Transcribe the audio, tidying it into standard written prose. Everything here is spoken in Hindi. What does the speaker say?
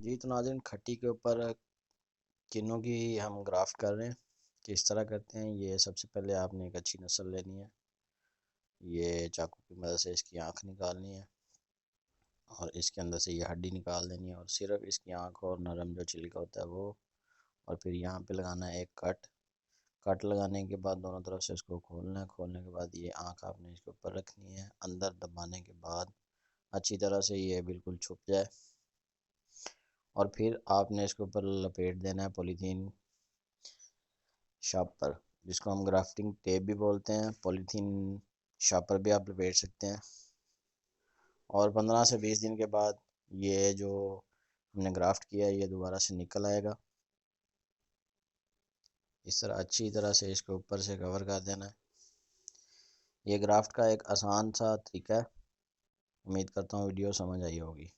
जी तो नाज़रीन, खट्टी के ऊपर किन्नों की हम ग्राफ्ट कर रहे हैं। किस तरह करते हैं, ये सबसे पहले आपने एक अच्छी नस्ल लेनी है। ये चाकू की मदद से इसकी आँख निकालनी है और इसके अंदर से ये हड्डी निकाल देनी है और सिर्फ इसकी आँख और नरम जो छिलका होता है वो। और फिर यहाँ पे लगाना है एक कट लगाने के बाद दोनों तरफ से इसको खोलना है। खोलने के बाद ये आँख आपने इसके ऊपर रखनी है। अंदर दबाने के बाद अच्छी तरह से ये बिल्कुल छुप जाए और फिर आपने इसके ऊपर लपेट देना है पॉलीथीन शापर, जिसको हम ग्राफ्टिंग टेप भी बोलते हैं। पॉलीथीन शापर भी आप लपेट सकते हैं। और 15 से 20 दिन के बाद ये जो हमने ग्राफ्ट किया है ये दोबारा से निकल आएगा। इस तरह अच्छी तरह से इसके ऊपर से कवर कर देना है। ये ग्राफ्ट का एक आसान सा तरीका है। उम्मीद करता हूँ वीडियो समझ आई होगी।